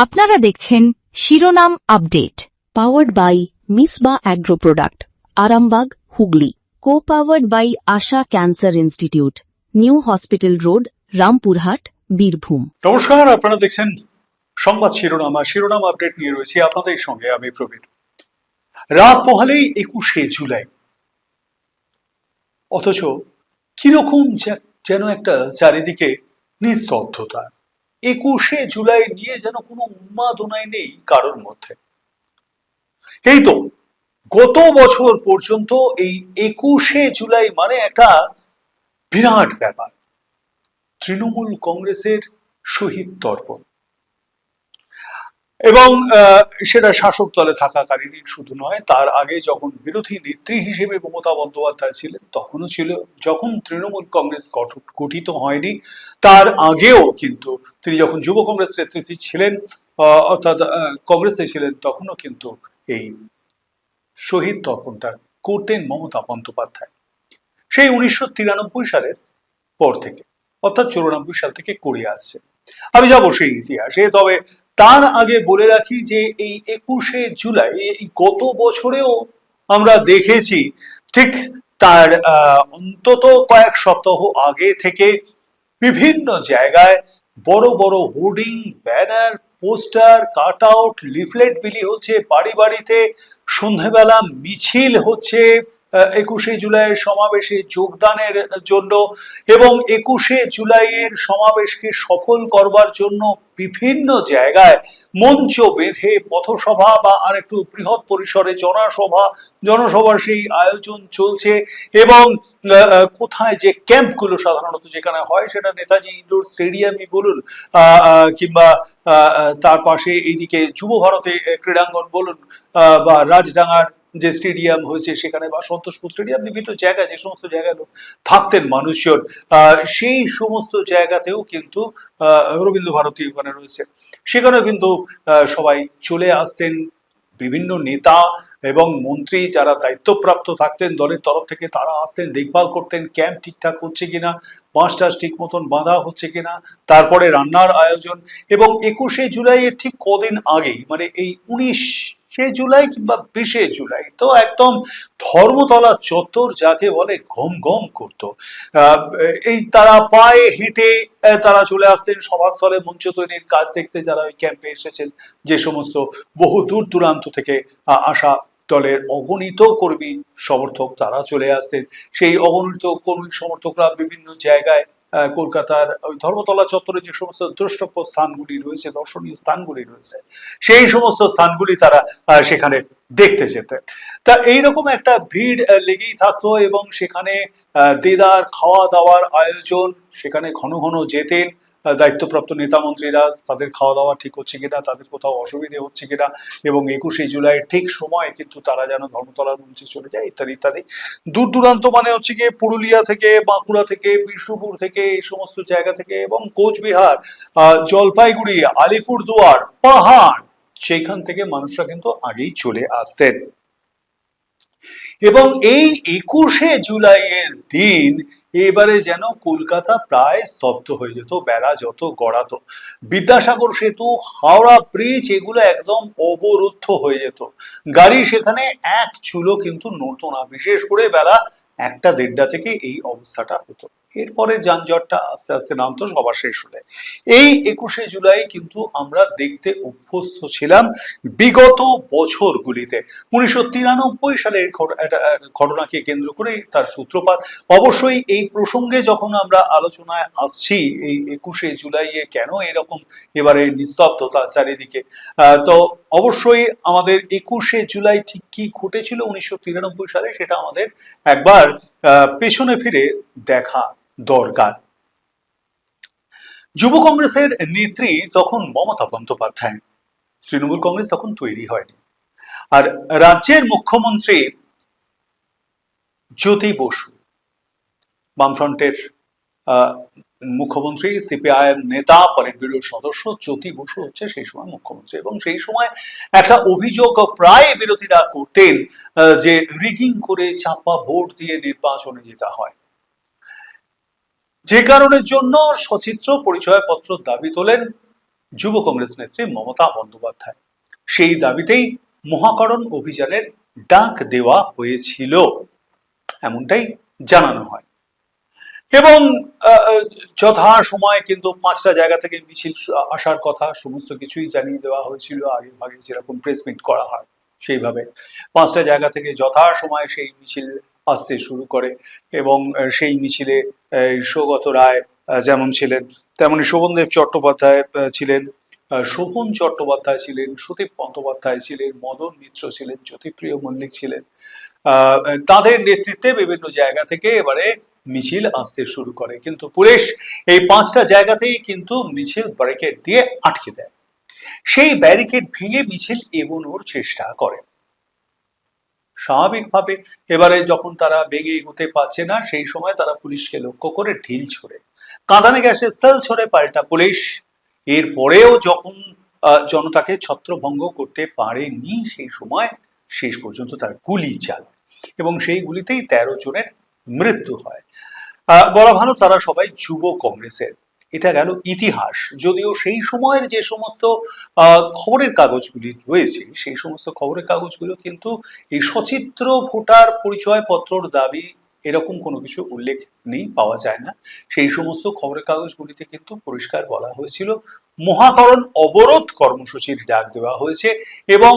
আপনারা দেখছেন শিরোনাম update, powered by Misba agro product, Arambagh, Hooghly. Co-powered by Asha cancer institute, new hospital road, Rampurhat, Birbhum. নমস্কার, আপনারা দেখছেন সংবাদ শিরোনাম। শিরোনাম আপডেট নিয়ে রয়েছে আপনাদের সঙ্গে আমি প্রবীর। রাত পোহালেই 21শে জুলাই, অথচ কিরকম যেন একটা চারিদিকে নিস্তব্ধতা। 21শে জুলাই নিয়ে যেন কোনো উন্মাদনাই নেই কারোর মধ্যে। এই তো গত বছর পর্যন্ত এই 21শে জুলাই মানে একটা বিরাট ব্যাপার, তৃণমূল কংগ্রেসের শহীদ তর্পণ। এবং সেটা শাসক দলে থাকাকালীন শুধু নয়, তার আগে যখন বিরোধী নেত্রী হিসেবে মমতা বন্দ্যোপাধ্যায় ছিলেন তখনও ছিল, যখন তৃণমূল কংগ্রেস গঠিত হয়নি তার আগেও কিন্তু তিনি যখন যুব কংগ্রেস নেতৃত্বে ছিলেন, অর্থাৎ কংগ্রেসে ছিলেন, তখনও কিন্তু এই শহীদ তর্পণটা করতেন মমতা বন্দ্যোপাধ্যায়। সেই 1993 সালের পর থেকে, অর্থাৎ 94 সাল থেকে করে আসছে। আমি যাবো সেই ইতিহাসে, তবে তার আগে বলে রাখি যে এই 21শে জুলাই এই গত বছরেও আমরা দেখেছি ঠিক তার অন্তত কয়েক সপ্তাহ আগে থেকে বিভিন্ন জায়গায় বড় বড় hoarding, banner, poster, cut out, leaflet বিলি হচ্ছে, বাড়ি বাড়িতে সন্ধ্যাবেলা মিছিল হচ্ছে 21শে জুলাইয়ের সমাবেশে যোগদানের জন্য, এবং 21শে জুলাইয়ের সমাবেশকে সফল করবার জন্য বিভিন্ন জায়গায় মঞ্চ বেঁধে পথসভা বা আর একটু বৃহৎ পরিসরে জনসভার সেই আয়োজন চলছে। এবং কোথায় যে ক্যাম্পগুলো সাধারণত যেখানে হয়, সেটা নেতাজি ইন্ডোর স্টেডিয়ামই বলুন, কিংবা তার পাশে এইদিকে যুব ভারতে ক্রীড়াঙ্গন বলুন, বা রাজডাঙ্গার যে স্টেডিয়াম হয়েছে সেখানে, বা সন্তোষপুর স্টেডিয়াম, বিভিন্ন জায়গায় যে সমস্ত জায়গায় থাকতেন মানুষজন, সেই সমস্ত জায়গাতেও কিন্তু রবীন্দ্র ভারতী ওখানে রয়েছে, সেখানেও কিন্তু সবাই চলে আসতেন। বিভিন্ন নেতা এবং মন্ত্রী যারা দায়িত্বপ্রাপ্ত থাকতেন দলের তরফ থেকে, তারা আসতেন, দেখভাল করতেন ক্যাম্প ঠিকঠাক হচ্ছে কিনা, বাঁশ টাস ঠিক মতন বাঁধা হচ্ছে কিনা, তারপরে রান্নার আয়োজন। এবং 21শে জুলাইয়ের ঠিক কদিন আগেই, মানে এই 19শে জুলাই কিংবা 20শে জুলাই, তো একদম ধর্মতলা চত্বর যাকে বলে ঘম ঘম করতো। এই তারা পায়ে হেঁটে তারা চলে আসতেন সভাস্থলে মঞ্চ তৈরির কাজ দেখতে, যারা ওই ক্যাম্পে এসেছেন, যে সমস্ত বহু দূর দূরান্ত থেকে আসা দলের অগণিত কর্মী সমর্থক, তারা চলে আসতেন। সেই অগণিত কর্মী সমর্থকরা বিভিন্ন জায়গায় কলকাতার ওই ধর্মতলা চত্বরে যে সমস্ত দ্রষ্টব্য স্থানগুলি রয়েছে, দর্শনীয় স্থানগুলি রয়েছে, সেই সমস্ত স্থানগুলি তারা সেখানে দেখতে যেতেন। তা এইরকম একটা ভিড় লেগেই থাকতো, এবং সেখানে দেদার খাওয়া দাওয়ার আয়োজন, সেখানে ঘন ঘন যেতেন দায়িত্বপ্রাপ্ত নেতা মন্ত্রীরা, তাদের খাওয়া দাওয়া ঠিক হচ্ছে কিনা, তাদের কোথাও অসুবিধে হচ্ছে কিনা, এবং 21শে জুলাইয়ের ঠিক সময় কিন্তু তারা যেন ধর্মতলার মঞ্চে চলে যায়, ইত্যাদি ইত্যাদি। দূর দূরান্ত মানে হচ্ছে গিয়ে পুরুলিয়া থেকে, বাঁকুড়া থেকে, বিষ্ণুপুর থেকে, এই সমস্ত জায়গা থেকে, এবং কোচবিহার, জলপাইগুড়ি, আলিপুরদুয়ার, পাহাড়, সেইখান থেকে মানুষরা কিন্তু আগেই চলে আসতেন। এবং এই 21শে জুলাইয়ের দিন এবারে যেন কলকাতা প্রায় স্তব্ধ হয়ে যেত, বেলা যত গড়াতো, বিদ্যাসাগর সেতু, হাওড়া ব্রিজ, এগুলো একদম অবরুদ্ধ হয়ে যেত, গাড়ি সেখানে এক চুলো কিন্তু নড়তো না। বিশেষ করে বেলা 1টা-1:30 থেকে এই অবস্থাটা হতো। এরপরে যানজটটা আস্তে আস্তে নামতো সবার শেষ হলে। এই 21শে জুলাই কিন্তু আমরা দেখতে অভ্যস্ত ছিলাম বিগত বছরগুলিতে। 1993 সালের ঘটনাকে কেন্দ্র করে তার সূত্রপাত। অবশ্যই এই প্রসঙ্গে যখন আমরা আলোচনায় আসছি, এই 21শে জুলাইয়ে কেন এরকম এবারে নিস্তব্ধতা চারিদিকে, তো অবশ্যই আমাদের 21শে জুলাই ঠিক কি ঘটেছিল 1993 সালে, সেটা আমাদের একবার পেছনে ফিরে দেখা দরকার। যুব কংগ্রেসের নেত্রী তখন মমতা বন্দ্যোপাধ্যায়, তৃণমূল কংগ্রেস তখন তৈরি হয়নি, আর রাজ্যের মুখ্যমন্ত্রী জ্যোতি বসু, বামফ্রন্টের মুখ্যমন্ত্রী, সিপিআইএম নেতা, পলিট ব্যুরোর সদস্য জ্যোতি বসু হচ্ছে সেই সময় মুখ্যমন্ত্রী। এবং সেই সময় একটা অভিযোগ প্রায় বিরোধীরা করতেন যে রিগিং করে চাপা ভোট দিয়ে নির্বাচনে যেতে হয়, যে কারণের জন্য সচিত্র পরিচয়পত্র দাবি তোলেন যুব কংগ্রেস নেত্রী মমতা বন্দ্যোপাধ্যায়। সেই দাবিতেই মহাকরণ অভিযানের ডাক দেওয়া হয়েছিল, এমনটাই জানানো হয়। এবং যথা সময় কিন্তু 5টা জায়গা থেকে মিছিল আসার কথা, সমস্ত কিছুই জানিয়ে দেওয়া হয়েছিল আগে ভাগে, যেরকম প্রেস মিট করা হয় সেইভাবে 5টা জায়গা থেকে যথা সময় সেই মিছিল আসতে শুরু করে। এবং সেই মিছিলে সৌগত রায় যেমন ছিলেন, তেমনি শোভনদেব চট্টোপাধ্যায় ছিলেন, শোভন চট্টোপাধ্যায় ছিলেন, সুদীপ বন্দ্যোপাধ্যায় ছিলেন, মদন মিত্র ছিলেন, জ্যোতিপ্রিয় মল্লিক ছিলেন। তাদের নেতৃত্বে বিভিন্ন জায়গা থেকে এবারে মিছিল আসতে শুরু করে, কিন্তু পুলিশ এই 5টা জায়গাতেই কিন্তু মিছিল ব্যারিকেড দিয়ে আটকে দেয়। সেই ব্যারিকেড ভেঙে মিছিল এগোনোর চেষ্টা করে। স্বাভাবিকভাবে এবারে যখন তারা বেগে এগোতে পারছে না, সেই সময় তারা পুলিশকে লক্ষ্য করে ঢিল ছোড়ে, কাঁদানে গ্যাসের সেল ছোড়ে পাল্টা পুলিশ। এরপরেও যখন জনতাকে ছত্রভঙ্গ করতে পারেনি, সেই সময় শেষ পর্যন্ত তার গুলি চালায় এবং সেই গুলিতেই 13 জনের মৃত্যু হয়। বলা ভালো তারা সবাই যুব কংগ্রেসের। এটা গেল ইতিহাস। যদিও সেই সময়ের যে সমস্ত খবরের কাগজগুলি রয়েছে, সেই সমস্ত খবরের কাগজগুলো কিন্তু এই সচিত্র ভোটার পরিচয়পত্রর দাবি এরকম কোনো কিছু উল্লেখ নেই, পাওয়া যায় না। সেই সমস্ত খবরের কাগজগুলিতে কিন্তু পরিষ্কার বলা হয়েছিল মহাকরণ অবরোধ কর্মসূচির ডাক দেওয়া হয়েছে এবং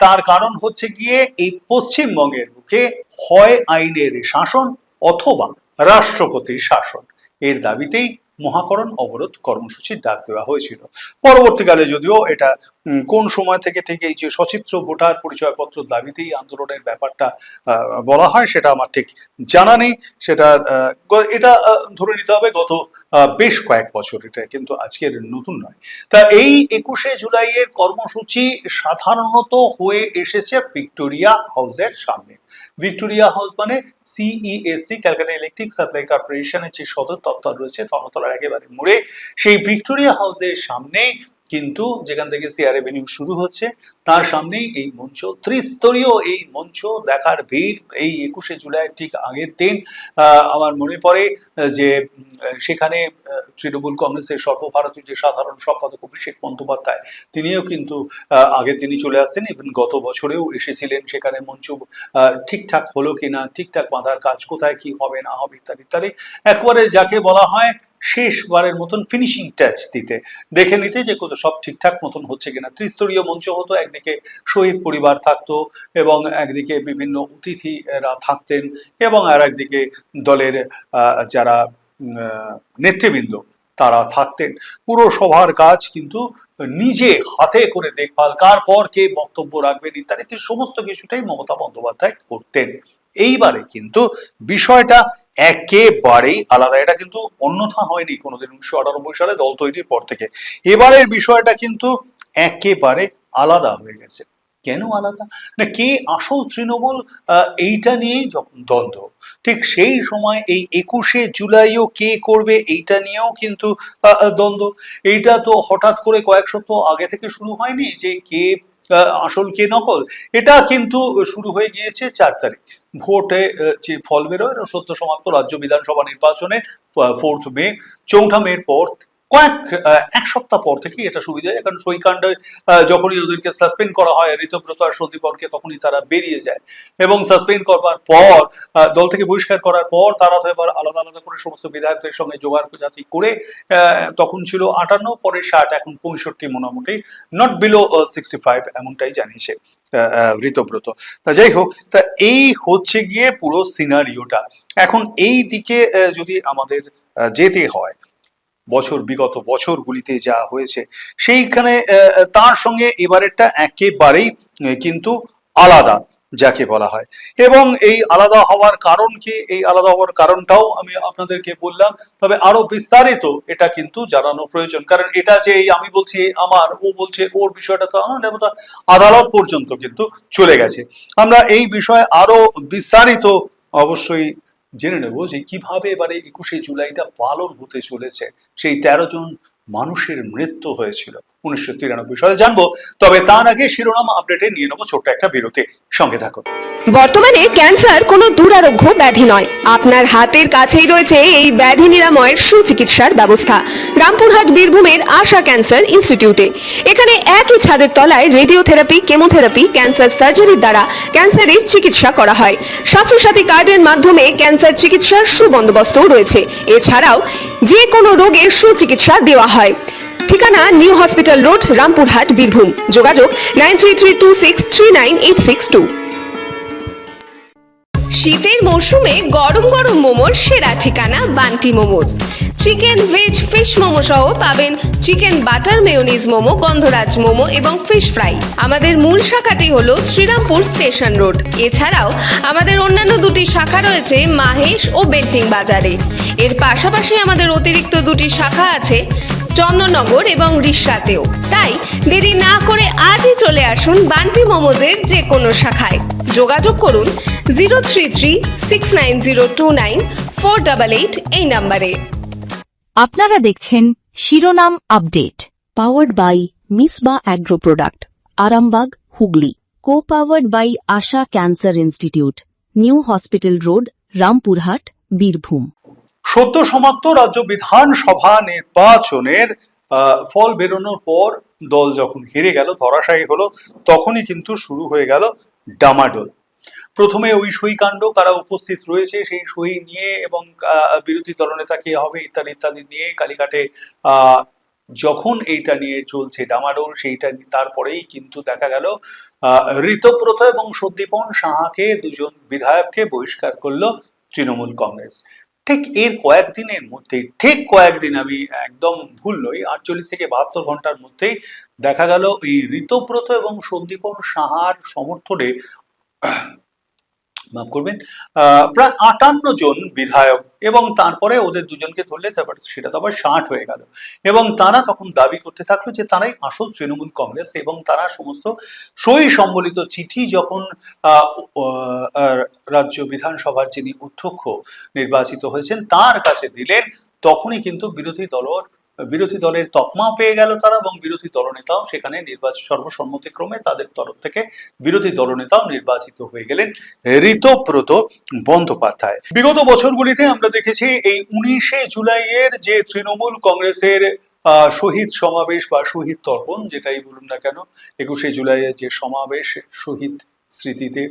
তার কারণ হচ্ছে গিয়ে এই পশ্চিমবঙ্গের বুকে হয় আইনের শাসন অথবা রাষ্ট্রপতির শাসন, এর দাবিতেই মহাকরণ অবরোধ কর্মসূচির ডাক দেওয়া হয়েছিল। পরবর্তীকালে যদিও এটা কোন সময় থেকে ঠিক এই যে সচিত্র ভোটার পরিচয়পত্র দাবিতেই আন্দোলনের ব্যাপারটা বলা হয় সেটা আমার ঠিক জানা নেই। সেটা এটা ধরে নিতে হবে গত বেশ কয়েক বছর, এটা কিন্তু আজকের নতুন নয়। তা এই 21শে জুলাইয়ের কর্মসূচি সাধারণত হয়ে এসেছে ভিক্টোরিয়া হাউসের সামনে। ভিক্টোরিয়া হাউস মানে সিইএসসি, ক্যালকাটা ইলেকট্রিক সাপ্লাই কর্পোরেশনের যে সদর দপ্তর রয়েছে ধর্মতলার একেবারে মোড়ে, সেই ভিক্টোরিয়া হাউসের সামনে কিন্তু যেখান থেকে সিআর এভিনিউ শুরু হচ্ছে তার সামনেই এই মঞ্চ, ত্রিস্তরীয় এই মঞ্চ দেখার ভিড়। এই 21শে জুলাই ঠিক আগের দিন আমার মনে পড়ে যে সেখানে তৃণমূল কংগ্রেসের সর্বভারতীয় যে সাধারণ সম্পাদক অভিষেক বন্দ্যোপাধ্যায়, তিনিও কিন্তু আগের দিনই চলে আসতেন, ইভেন গত বছরেও এসেছিলেন। সেখানে মঞ্চ ঠিকঠাক হলো কিনা, ঠিকঠাক বাঁধার কাজ কোথায় কি হবে না হবে ইত্যাদি ইত্যাদি, একবারে যাকে বলা হয় শেষবারের মতন ফিনিশিং টাচ দিতে, দেখে নিতে যে সব ঠিকঠাক মতন হচ্ছে কিনা। ত্রিস্তরীয় মঞ্চ হতো, একদিকে শহীদ পরিবার থাকতো এবং একদিকে বিভিন্ন অতিথিরা থাকতেন এবং আর একদিকে দলের যারা নেতৃবৃন্দ তারা থাকতেন। পুরো সভার কাজ কিন্তু নিজে হাতে করে দেখভাল, কার পর কে বক্তব্য রাখবেন ইত্যাদি সমস্ত কিছুটাই মমতা বন্দ্যোপাধ্যায় করতেন। এইবারে কিন্তু বিষয়টা একেবারেই আলাদা, এটা কিন্তু অন্যথা হয়নি কোনোদিন 1998 সালে দল তৈরির পর থেকে। এবারের বিষয়টা কিন্তু একেবারে আলাদা হয়ে গেছে। কেন আলাদা? না, কে আসল তৃণমূল এইটা নিয়েই যখন দ্বন্দ্ব, ঠিক সেই সময় এই 21শে জুলাইও কে করবে এইটা নিয়েও কিন্তু দ্বন্দ্ব। এইটা তো হঠাৎ করে কয়েক সপ্তাহ আগে থেকে শুরু হয়নি যে কে আসল কে নকল। এটা কিন্তু শুরু হয়ে গিয়েছে 4 তারিখ ভোটে যে ফল বেরোয়, সদ্য সমাপ্ত রাজ্য বিধানসভা নির্বাচনে 4th মে, 4ঠা মের পর এক সপ্তাহ পর থেকে এটা সুবিধা হয়। কারণ সইকাণ্ডে যখনই ওদেরকে সাসপেন্ড করা হয় ঋতব্রত আর সন্দীপনকে, তখনই তারা বেরিয়ে যায় এবং সাসপেন্ড করবার পর দল থেকে বহিষ্কার করার পর তারা তো এবার আলাদা আলাদা করে সমস্ত বিধায়কদের সঙ্গে জোগাড় জাতি করে, তখন ছিল 58, পরে 60, এখন 65, মোটামুটি নট বিলো 65 এমনটাই জানিয়েছে ঋতব্রত। তা যাই হোক, তা এই হচ্ছে গিয়ে পুরো সিনারিওটা। এখন এই দিকে যদি আমাদের যেতে হয়, বিগত বছরগুলিতে যা হয়েছে সেইখানে তার সঙ্গে এবারেরটা একেবারেই কিন্তু আলাদা যাকে বলা হয়। এবং এই আলাদা হওয়ার কারণ কি, এই আলাদা হওয়ার কারণটাও আমি আপনাদেরকে বললাম, তবে আরো বিস্তারিত এটা কিন্তু জানানো প্রয়োজন। কারণ এটা যে আমি বলছি আমার, ও বলছে ওর, বিষয়টা তো আদালত পর্যন্ত কিন্তু চলে গেছে। আমরা এই বিষয়ে আরো বিস্তারিত অবশ্যই জেনে নেব যে কিভাবে এবারে 21শে জুলাইটা পালন হতে চলেছে। সেই 13 জন মানুষের মৃত্যু হয়েছিল, 1993 সালে জানবো। তবে তার আগে শিরোনাম আপডেটে নিয়ে নেবো ছোট্ট একটা বিরতি, সঙ্গে থাকুন। বর্তমানে ক্যান্সার কোনো দুরারোগ্য ব্যাধি নয়, আপনার হাতের কাছেই রয়েছে এই ব্যাধি নিরাময়ের সুচিকিৎসার ব্যবস্থা রামপুরহাট বীরভূমের আশা ক্যান্সার ইনস্টিটিউটে। এখানে একই ছাদের তলায় রেডিওথেরাপি, কেমোথেরাপি, ক্যান্সার সার্জারির দ্বারা ক্যান্সারের চিকিৎসা করা হয়। স্বাস্থ্যসাথী কার্ডের মাধ্যমে ক্যান্সার চিকিৎসার সুবন্দোবস্তও রয়েছে। এছাড়াও যে কোনো রোগের সুচিকিৎসা দেওয়া হয়। ঠিকানা new hospital road, Rampurhat, Birbhum. যোগাযোগ 9332639862। শীতের মৌসুমে গরম গরম মোমোর সেরা ঠিকানা Bunty momos. Chicken, veg, fish momo সহ পাবেন চিকেন বাটার মেয়োনিজ মোমো, গন্ধরাজ মোমো এবং ফিশ ফ্রাই। আমাদের মূল শাখাটি হলো শ্রীরামপুর স্টেশন রোড। এছাড়াও আমাদের অন্যান্য দুটি শাখা রয়েছে মাহেশ ও বেল্টিং বাজারে। এর পাশাপাশি আমাদের অতিরিক্ত দুটি শাখা আছে চন্দননগর এবং রিষড়াতেও। তাই দেরি না করে আজই চলে আসুন বান্টি মোমোজের যে কোনো শাখায়। যোগাযোগ করুন 033690294888 এই নম্বরে। আপনারা দেখছেন শিরোনাম update, powered by Misba agro product, Arambagh, Hooghly. Co powered by Asha cancer institute, new hospital road, Rampurhat, Birbhum. সদ্য সমাপ্ত রাজ্য বিধানসভা নির্বাচনের ফল বেরোনোর পর দল যখন হেরে গেল, ধরাশায়ী হলো, তখনই কিন্তু শুরু হয়ে গেল ডামাডোল। প্রথমে ওই সই কাণ্ড, কারা উপস্থিত রয়েছে সেই সই নিয়ে এবং বিরোধী দলনেতা কে হবে ইত্যাদি ইত্যাদি নিয়ে কালীঘাটে যখন এইটা নিয়ে চলছে ডামাডোল, সেইটা তারপরেই কিন্তু দেখা গেল ঋতব্রত এবং সন্দীপন সাহাকে, দুজন বিধায়ককে বহিষ্কার করলো তৃণমূল কংগ্রেস। ঠিক এর কয়েকদিনের মধ্যেই, আমি একদম ভুল নই, 48 থেকে 72 ঘন্টার মধ্যেই দেখা গেল এই ঋতব্রত এবং সন্দীপন সাহার সমর্থনে মাফ করবেন প্রায় 58 জন বিধায়ক, এবং তারপরে ওদের দুজনকে ধরলে সেটা তো আবার 60 হয়ে গেল। এবং তারা তখন দাবি করতে থাকলো যে তারাই আসল তৃণমূল কংগ্রেস, এবং তারা সমস্ত সই সম্বলিত চিঠি যখন রাজ্য বিধানসভার যিনি অধ্যক্ষ নির্বাচিত হয়েছেন তার কাছে দিলেন, তখনই কিন্তু বিরোধী দলের তকমা পেয়ে গেল তারা, এবং বিরোধী দলনেতাও সেখানে সর্বসম্মতিক্রমে তাদের তরফ থেকে বিরোধী দলনেতাও নির্বাচিত হয়ে গেলেন ঋতব্রত বন্দ্যোপাধ্যায়। বিগত বছরগুলিতে আমরা দেখেছি এই 19শে জুলাইয়ের যে তৃণমূল কংগ্রেসের শহীদ সমাবেশ বা শহীদ তর্পণ, যেটাই বলুন না কেন, 21শে জুলাইয়ের যে সমাবেশ শহীদ স্মৃতিতে,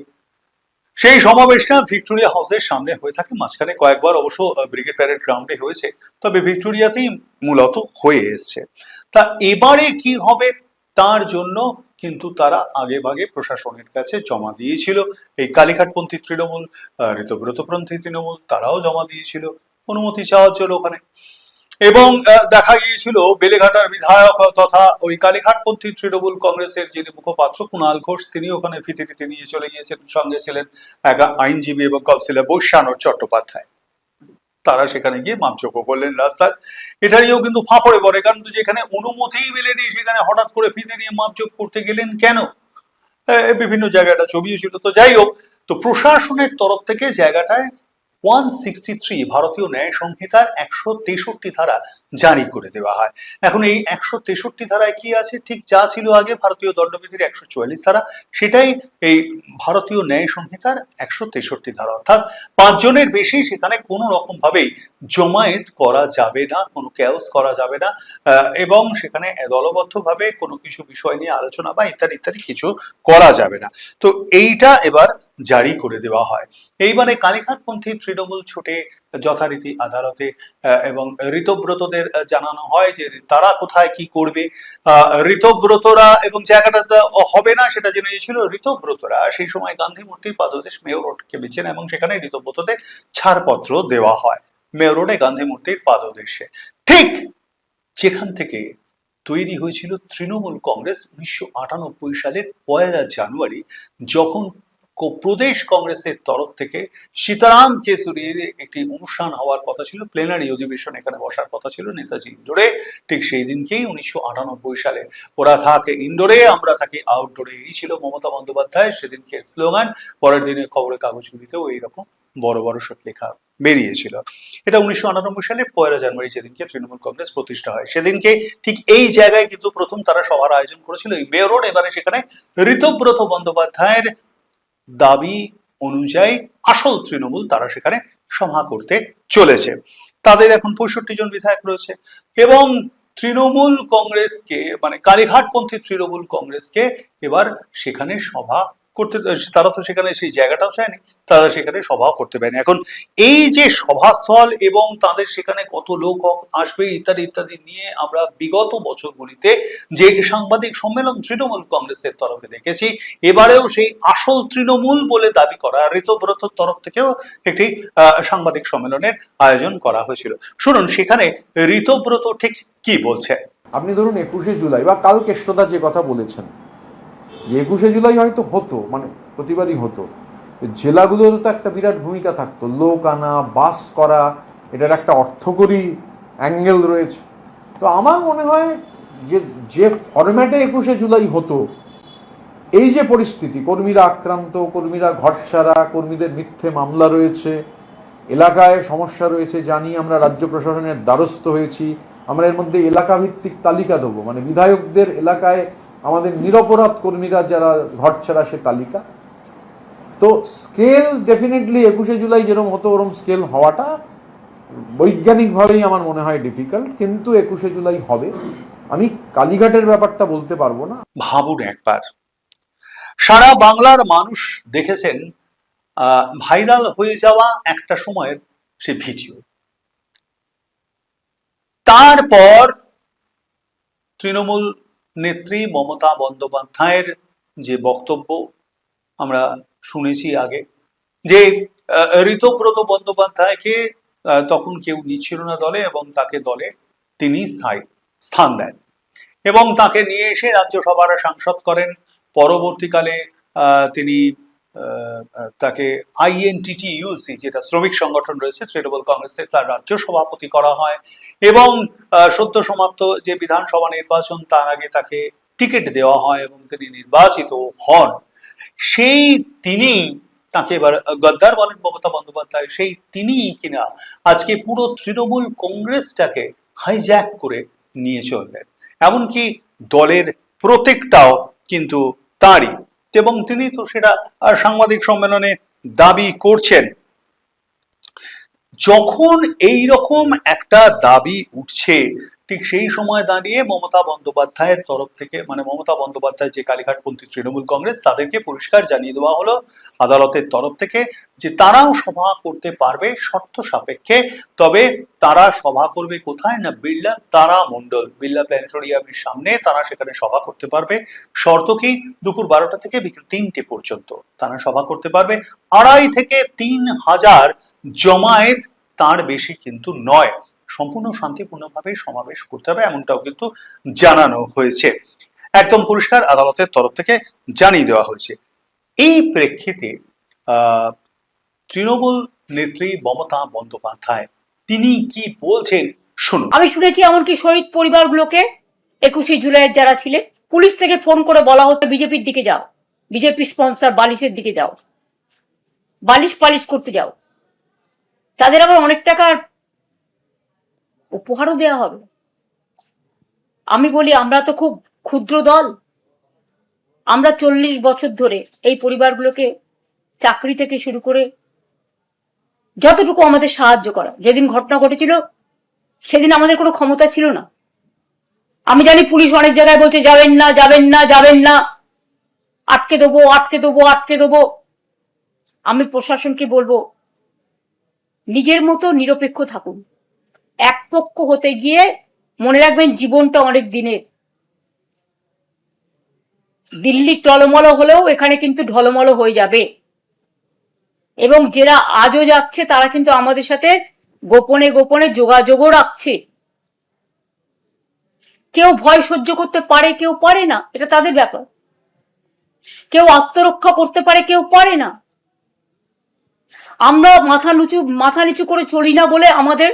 সেই সমাবেশটা ভিক্টোরিয়া হাউসের সামনে হয়ে থাকে। মাঝখানে কয়েকবার অবশ্য ব্রিগেড প্যারেড গ্রাউন্ডে হয়েছে, তবে ভিক্টোরিয়াতেই মূলত হয়ে এসছে। তা এবারে কি হবে তার জন্য কিন্তু তারা আগে ভাগে প্রশাসনের কাছে জমা দিয়েছিল। এই কালীঘাটপন্থী তৃণমূল, ঋতব্রতপন্থী তৃণমূল, তারাও জমা দিয়েছিল অনুমতি চাওয়ার জন্য ওখানে। এবং দেখা গিয়েছিল বেলেঘাটার বিধায়ক তথা ওই কালীঘাটপন্থী তৃণমূল কংগ্রেসের যিনি মুখপাত্র কুণাল ঘোষ, তিনি ওখানে ফিতে নিয়ে চলে গিয়েছেন। সঙ্গে ছিলেন এক আইনজীবী এবং কাউন্সিলর বৈশ্যানর চট্টোপাধ্যায়। তারা সেখানে গিয়ে মাপযোগ্য করলেন রাস্তার। এটা নিয়েও কিন্তু ফাঁপড়ে পড়ে, কারণ যেখানে অনুমতিই মেলেনি সেখানে হঠাৎ করে ফিতে নিয়ে মাপযোগ করতে গেলেন কেন? বিভিন্ন জায়গাটা ছবিও ছিল। তো যাই হোক, তো প্রশাসনের তরফ থেকে জায়গাটায় 163 ভারতীয় ন্যায় সংহিতার 163 ধারা জারি করে দেওয়া হয়। এখন এই 163 ধারায় কি আছে? ঠিক যা ছিল আগে ভারতীয় দণ্ডবিধির 144 ধারা, সেটাই এই ভারতীয় ন্যায় সংহিতার 163 ধারা। অর্থাৎ 5 জনের বেশি সেখানে কোনো রকম ভাবেই জমায়েত করা যাবে না, কোনো ক্যাওস করা যাবে না, এবং সেখানে দলবদ্ধভাবে কোনো কিছু বিষয় নিয়ে আলোচনা বা ইত্যাদি ইত্যাদি কিছু করা যাবে না। তো এইটা এবার জারি করে দেওয়া হয়। এইবারে কালীঘাটপন্থী তৃণমূল ছুটে যথারীতি আদালতে, এবং ঋতব্রতদের জানানো হয় যে তারা কোথায় কি করবে। ঋতব্রতরা এবং জায়গাটা হবে না সেটা জেনে গিয়েছিল। ঋতব্রতরা সেই সময় গান্ধী মূর্তির পাদদেশ মেয়র রোডকে বেছে নেন, এবং সেখানে ঋতব্রতদের ছাড়পত্র দেওয়া হয় মেয়র রোডে গান্ধী মূর্তির পাদদেশে, ঠিক যেখান থেকে তৈরি হয়েছিল তৃণমূল কংগ্রেস 1998 সালের 1 জানুয়ারি, যখন প্রদেশ কংগ্রেসের তরফ থেকে সীতারাম কেশরীর একটি অনুষ্ঠান হওয়ার কথা ছিল, প্লেনারি অধিবেশন এখানে বসার কথা ছিল নেতাজি ইন্ডোরে। ঠিক সেই দিনকেই 1998 সালে ওরা থাকে ইন্ডোরে, আমরা থাকি আউটডোরে, এই ছিল মমতা বন্দ্যোপাধ্যায় সেদিনকে স্লোগান। পরের দিনে খবরের কাগজগুলিতেও এইরকম বড় বড় সব লেখা বেরিয়েছিল। এটা 1998 সালে 1 জানুয়ারি যেদিনকে তৃণমূল কংগ্রেস প্রতিষ্ঠা হয়, সেদিনকে ঠিক এই জায়গায় কিন্তু প্রথম তারা সভার আয়োজন করেছিল, এই মেয়র রোড। এবারে সেখানে ঋতব্রত বন্দ্যোপাধ্যায়ের দাবি অনুযায়ী আসল তৃণমূল তারা সেখানে সভা করতে চলেছে। তাদের এখন 65 জন বিধায়ক রয়েছে এবং তৃণমূল কংগ্রেসকে, মানে কালীঘাটপন্থী তৃণমূল কংগ্রেসকে এবার সেখানে সভা করতে, তারা তো সেখানে সেই জায়গাটাও চায়নি, তারা সেখানে সভা করতে পারেনি। এখন এই যে সভাস্থল এবং তাদের সেখানে কত লোক আসবে ইত্যাদি ইত্যাদি নিয়ে আমরা বিগত বছরগুলিতে যে সাংবাদিক সম্মেলন তৃণমূল কংগ্রেসের তরফে দেখেছি, এবারেও সেই আসল তৃণমূল বলে দাবি করা ঋতব্রতর তরফ থেকেও একটি সাংবাদিক সম্মেলনের আয়োজন করা হয়েছিল। শুনুন সেখানে ঋতব্রত ঠিক কি বলছে। আপনি ধরুন 21শে জুলাই বা কাল কেষ্টদা যে কথা বলেছেন, যে 21শে জুলাই হয়তো হতো, মানে প্রতিবারই হতো, জেলাগুলোর তো একটা বিরাট ভূমিকা থাকতো, লোক আনা, বাস করা, এটার একটা অর্থকরী অ্যাঙ্গেল রয়েছে। তো আমার মনে হয় যে ফরম্যাটে 21শে জুলাই হতো, এই যে পরিস্থিতি, কর্মীরা আক্রান্ত, কর্মীরা ঘরছাড়া, কর্মীদের মিথ্যে মামলা রয়েছে, এলাকায় সমস্যা রয়েছে, জানি আমরা রাজ্য প্রশাসনের দ্বারস্থ হয়েছি। আমরা এর মধ্যে এলাকা ভিত্তিক তালিকা দেবো, মানে বিধায়কদের এলাকায় আমাদের নিরপরাধ কর্মীরা যারা ঘরছাড়া, সে তালিকা। তো স্কেল ডেফিনেটলি 21শে জুলাই যেরকম হতো ওরকম স্কেল হওয়াটা বৈজ্ঞানিকভাবেই আমার মনে হয় ডিফিকাল্ট, কিন্তু 21শে জুলাই হবে। আমি কালীঘাটের ব্যাপারটা বলতে পারবো না। ভাবুন একবার, সারা বাংলার মানুষ দেখেছেন ভাইরাল হয়ে যাওয়া একটা সময়ের সে ভিডিও। তারপর তৃণমূল নেত্রী মমতা বন্দ্যোপাধ্যায়ের যে বক্তব্য আমরা শুনেছি আগে, যে ঋতব্রত বন্দ্যোপাধ্যায়কে তখন কেউ নিচ্ছিল না দলে এবং তাকে দলে তিনি স্থান দেন এবং তাকে নিয়ে এসে রাজ্যসভার সাংসদ করেন। পরবর্তীকালে তিনি তাকে INTTUC, যেটা শ্রমিক সংগঠন রয়েছে তৃণমূল কংগ্রেসের, তার রাজ্য সভাপতি করা হয় এবং সদ্য সমাপ্ত যে বিধানসভা নির্বাচন তার আগে তাকে টিকিট দেওয়া হয় এবং তিনি নির্বাচিত হন। সেই তিনি, তাকে এবার গদ্দার বলেন মমতা বন্দ্যোপাধ্যায়, সেই তিনি কিনা আজকে পুরো তৃণমূল কংগ্রেসটাকে হাইজ্যাক করে নিয়ে চললেন, এমনকি দলের প্রত্যেকটাও কিন্তু তারই, এবং তিনি তো সেটা সাংবাদিক সম্মেলনে দাবি করছেন। যখন এই রকম একটা দাবি উঠছে, ঠিক সেই সময় দাঁড়িয়ে মমতা বন্দ্যোপাধ্যায়ের তরফ থেকে, মানে মমতা বন্দ্যোপাধ্যায় যে কালীঘাটপন্থী তৃণমূল কংগ্রেস, তাদেরকে পরিষ্কার জানিয়ে দেওয়া হলো আদালতের তরফ থেকে যে তারাও সভা করতে পারবে শর্ত সাপেক্ষে। তবে তারা সভা করবে কোথায় না, বিড়লা তারা মণ্ডল, বিড়লা প্ল্যানেটোরিয়ামের সামনে তারা সেখানে সভা করতে পারবে। শর্ত কি, দুপুর 12টা থেকে বিকেল 3টে পর্যন্ত তারা সভা করতে পারবে। 2,500 থেকে 3,000 জমায়েত, তার বেশি কিন্তু নয়। সম্পূর্ণ শান্তিপূর্ণভাবে সমাবেশ করতে হবে, এমনটাও কিন্তু জানানো হয়েছে, একদম পরিষ্কার আদালতের তরফ থেকে জানিয়ে দেওয়া হয়েছে। এই প্রেক্ষিতে তৃণমূল নেত্রী মমতা বন্দ্যোপাধ্যায় তিনি কি বলছেন শুনুন। আমি শুনেছি এমনকি শহীদ পরিবারগুলোকে 21শে জুলাইয়ের যারা ছিলেন, পুলিশ থেকে ফোন করে বলা হতো বিজেপির দিকে যাও, বিজেপি স্পন্সর বালিশের দিকে যাও, বালিশ পালিশ করতে যাও। তাদের আবার অনেক টাকার উপহারও দেওয়া হবে। আমি বলি, আমরা তো খুব ক্ষুদ্র দল, আমরা 40 বছর ধরে এই পরিবারগুলোকে চাকরি থেকে শুরু করে যতটুকু আমাদের সাহায্য করা, যেদিন ঘটনা ঘটেছিল সেদিন আমাদের কোনো ক্ষমতা ছিল না। আমি জানি পুলিশ অনেক জায়গায় বলছে যাবেন না, যাবেন না, যাবেন না, আটকে দেবো, আটকে দেবো, আটকে দেবো। আমি প্রশাসনকে বলবো, নিজের মতো নিরপেক্ষ থাকুন। এক পক্ষ হতে গিয়ে মনে রাখবেন জীবনটা অনেক দিনের। দিল্লি টলমল হলেও এখানে কিন্তু ঢলমল হয়ে যাবে, এবং যারা আজও যাচ্ছে তারা কিন্তু আমাদের সাথে গোপনে গোপনে যোগাযোগও রাখছে। কেউ ভয় সহ্য করতে পারে, কেউ পারে না, এটা তাদের ব্যাপার। কেউ আত্মরক্ষা করতে পারে, কেউ পারে না। আমরা মাথা নিচু করে চলি না বলে আমাদের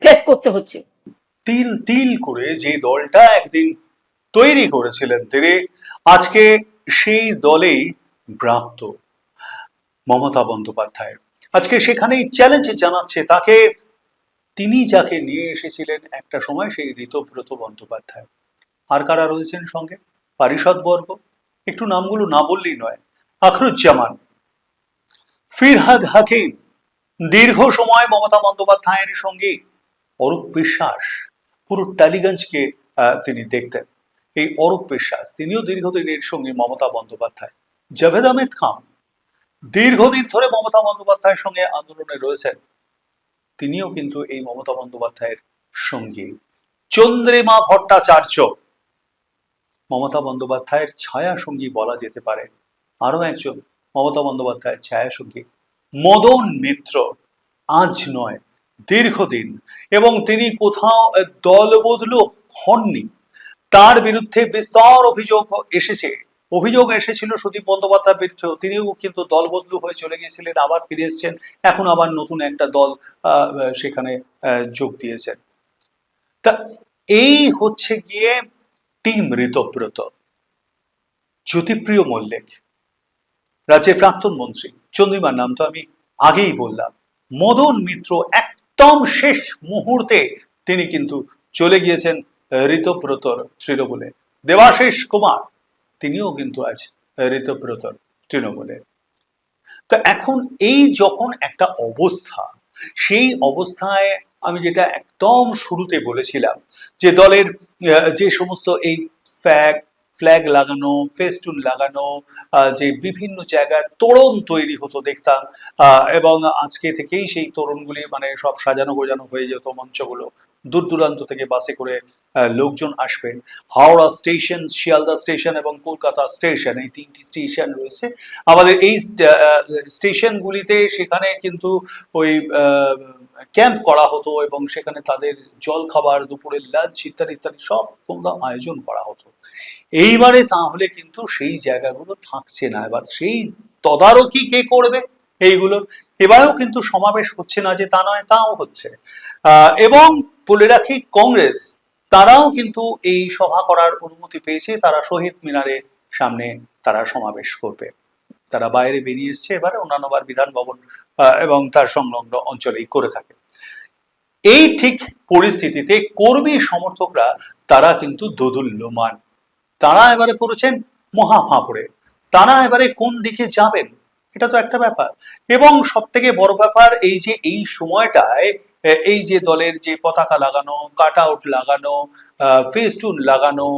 ফেস করতে হচ্ছে। তিল তিল করে যে দলটা একদিন তৈরি করেছিলেন তিনি, আজকে সেই দলেই ব্রাত্য মমতা বন্দ্যোপাধ্যায়। আজকে সেখানেই চ্যালেঞ্জ জানাচ্ছে তাকে। তিনি যাকে নিয়ে এসেছিলেন একটা সময়, সেই ঋতব্রত বন্দ্যোপাধ্যায়। আর কারা রয়েছেন সঙ্গে? পারিষদবর্গ, একটু নামগুলো না বললেই নয়। আখরুজ্জামান, ফিরহাদ হাকিম, দীর্ঘ সময় মমতা বন্দ্যোপাধ্যায়ের সঙ্গে অরূপ বিশ্বাস, পুরো টালিগঞ্জকে তিনি দেখতেন। এই অরূপ বিশ্বাস, তিনিও দীর্ঘদিনের সঙ্গে মমতা বন্দ্যোপাধ্যায়। জাভেদ আহমেদ খান দীর্ঘদিন ধরে মমতা বন্দ্যোপাধ্যায়ের সঙ্গে আন্দোলনে রয়েছেন, তিনিও কিন্তু এই মমতা বন্দ্যোপাধ্যায়ের সঙ্গী। চন্দ্রিমা ভট্টাচার্য, মমতা বন্দ্যোপাধ্যায়ের ছায়া সঙ্গী বলা যেতে পারে। আরো একজন মমতা বন্দ্যোপাধ্যায়ের ছায়া সঙ্গী মদন মিত্র, আজ নয় দীর্ঘদিন, এবং তিনি কোথাও দল বদলু হননি। তার বিরুদ্ধে বিস্তর অভিযোগ এসেছিল সুদীপ বন্দ্যোপাধ্যায়ের বিরুদ্ধেও। তিনিও কিন্তু দল বদলু হয়ে চলে গিয়েছিলেন, আবার ফিরে এসেছেন, এখন আবার নতুন একটা দল সেখানে যোগ দিয়েছেন। তা এই হচ্ছে গিয়ে টিম ঋতব্রত। জ্যোতিপ্রিয় মল্লিক, রাজ্যের প্রাক্তন মন্ত্রী, চন্দ্রিমার নাম তো আমি আগেই বললাম। মদন মিত্র একদম শেষ মুহূর্তে তিনি কিন্তু চলে গিয়েছেন ঋতব্রতর তৃণমূলে। দেবাশিস কুমার, তিনিও কিন্তু আজ ঋতব্রতর তৃণমূলে। তো এখন এই যখন একটা অবস্থা, সেই অবস্থায় আমি যেটা একদম শুরুতে বলেছিলাম যে দলের যে সমস্ত এই ফ্ল্যাগ লাগানো, ফেস্টুন লাগানো, যে বিভিন্ন জায়গায় তোরণ তৈরি হতো দেখতাম, এবং আজকে থেকেই সেই তোরণগুলি মানে সব সাজানো গোজানো হয়ে যেত মঞ্চগুলো। দূর দূরান্ত থেকে বাসে করে লোকজন আসবেন। হাওড়া স্টেশন, শিয়ালদা স্টেশন এবং কলকাতা স্টেশন, এই তিনটি স্টেশন রয়েছে আমাদের। এই স্টেশনগুলিতে সেখানে কিন্তু ওই ক্যাম্প করা হতো এবং সেখানে তাদের জল খাবার, দুপুরের লাঞ্চ ইত্যাদি ইত্যাদি সব আয়োজন করা হতো। এইবারে তাহলে কিন্তু সেই জায়গাগুলো থাকছে না। এবার সেই তদারকি কে করবে এইগুলোর? এবারেও কিন্তু সমাবেশ হচ্ছে না যে তা নয়, তাও হচ্ছে। এবং বলে রাখি, কংগ্রেস তারাও কিন্তু এই সভা করার অনুমতি পেয়েছে। তারা শহীদ মিনারের সামনে তারা সমাবেশ করবে। তারা বাইরে বেরিয়ে এসছে এবারে, অন্যান্যবার বিধান ভবন এবং তার সংলগ্ন অঞ্চলেই করে থাকে। এই ঠিক পরিস্থিতিতে কর্মী সমর্থকরা তারা কিন্তু দোদুল্যমান। তারা এবারে পড়েছেন মহা ফাঁপড়ে। তারা এবারে কোন দিকে যাবেন, এটা তো একটা ব্যাপার। এবং সব থেকে বড় ব্যাপার এই যে এই সময়টায় এই যে দলের যে পতাকা লাগানো, কাট আউট লাগানো, ফেস্টুন লাগানো,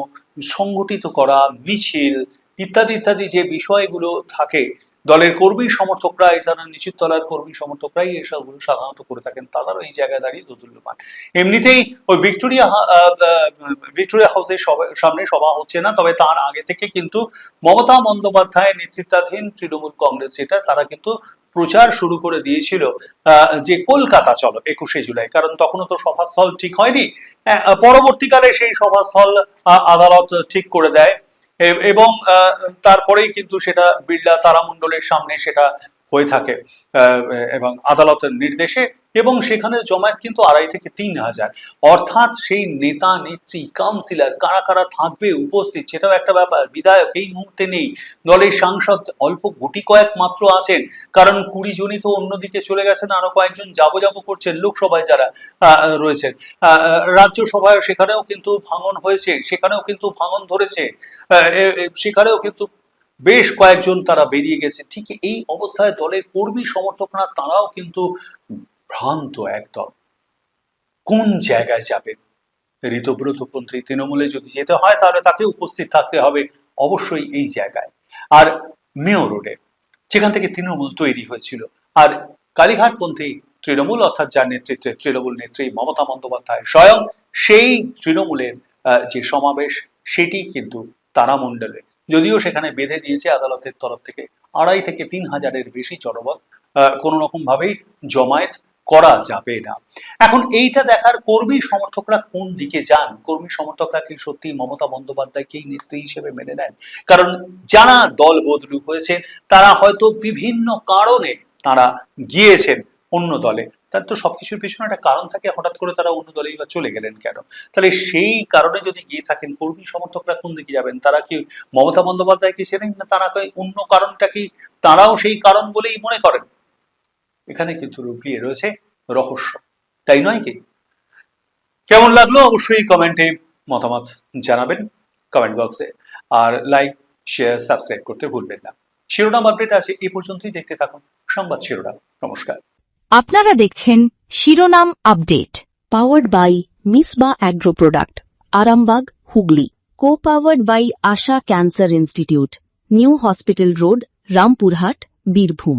সংগঠিত করা মিছিল ইত্যাদি ইত্যাদি যে বিষয়গুলো থাকে, দলের কর্মী সমর্থকরা, এছাড়া নিচের তলার কর্মী সমর্থকরাই এসবগুলো সাধারণত করে থাকেন। তাদেরও এই জায়গায় দাঁড়িয়ে দোদুল্যমান। এমনিতেই ওই ভিক্টোরিয়া হাউসের সামনে সভা হচ্ছে না, তবে তার আগে থেকে কিন্তু মমতা বন্দ্যোপাধ্যায়ের নেতৃত্বাধীন তৃণমূল কংগ্রেস, যেটা তারা কিন্তু প্রচার শুরু করে দিয়েছিল যে কলকাতা চলো 21শে জুলাই, কারণ তখনও তো সভাস্থল ঠিক হয়নি। পরবর্তীকালে সেই সভাস্থল আদালত ঠিক করে দেয় এবং তারপরেই কিন্তু সেটা বিড়লা তারামণ্ডলের সামনে সেটা হয়ে থাকে এবং আদালতের নির্দেশে, এবং সেখানে জমায়েত কিন্তু 2,500 থেকে 3,000। অর্থাৎ সেই নেতা নেত্রী কাউন্সিলর কারা কারা থাকবে উপস্থিত সেটাও একটা ব্যাপার। বিধায়ক এই মুহূর্তে নেই, দলের সাংসদ অল্প গুটি কয়েক মাত্র আছেন, কারণ 20 জনই তো অন্যদিকে চলে গেছেন, আরো কয়েকজন যাবো করছেন লোকসভায় যারা রয়েছেন। রাজ্যসভায় সেখানেও কিন্তু ভাঙন হয়েছে, সেখানেও কিন্তু ভাঙন ধরেছে, সেখানেও কিন্তু বেশ কয়েকজন তারা বেরিয়ে গেছে। ঠিক এই অবস্থায় দলের কর্মী সমর্থকরা তারাও কিন্তু ভ্রান্ত একদম। কোন জায়গায় যাবেন? ঋতব্রত পন্থী তৃণমূলে যদি যেতে হয় তাহলে তাকে উপস্থিত থাকতে হবে অবশ্যই এই জায়গায়। আর মেয়র রোডে, যেখান থেকে তৃণমূল তৈরি হয়েছিল, আর কালীঘাটপন্থী তৃণমূল, অর্থাৎ যার নেতৃত্বে তৃণমূল নেত্রী মমতা বন্দ্যোপাধ্যায় স্বয়ং, সেই তৃণমূলের যে সমাবেশ সেটি কিন্তু তারামণ্ডলে, যদিও সেখানে বেঁধে দিয়েছে আদালতের তরফ থেকে 2,500 থেকে 3,000-এর বেশি জনবল, কোনো রকম ভাবেই জমায়েত করা যাবে না। এখন এইটা দেখার কর্মী সমর্থকরা কোন দিকে যান। কর্মী সমর্থকরা কি সত্যি মমতা বন্দ্যোপাধ্যায়কেই নেত্রী হিসেবে মেনে নেন? কারণ যারা দল বদলু হয়েছেন তারা হয়তো বিভিন্ন কারণে তারা গিয়েছেন অন্য দলে। তার তো সবকিছুর পিছনে একটা কারণ থাকে, হঠাৎ করে তারা অন্য দলেই বা চলে গেলেন কেন? তাহলে সেই কারণে যদি গিয়ে থাকেন, কর্মী সমর্থকরা কোন দিকে যাবেন? তারা কি মমতা বন্দ্যোপাধ্যায়কে চেনেন, না তারা অন্য কারণটা কি তারাও সেই কারণ বলেই মনে করেন? এখানে কিন্তু লুকিয়ে রয়েছে রহস্য, তাই নয় কি? কেমন লাগলো অবশ্যই কমেন্টে মতামত জানাবেন কমেন্ট বক্সে, আর লাইক শেয়ার সাবস্ক্রাইব করতে ভুলবেন না। শিরোনাম আপডেট আছে এই পর্যন্তই, দেখতে থাকুন সংবাদ শিরোনাম। নমস্কার। আপনারা দেখছেন শিরোনাম update, powered by Misba agro product, Arambagh, Hooghly. Co powered by Asha cancer institute, new hospital road, Rampurhat, Birbhum.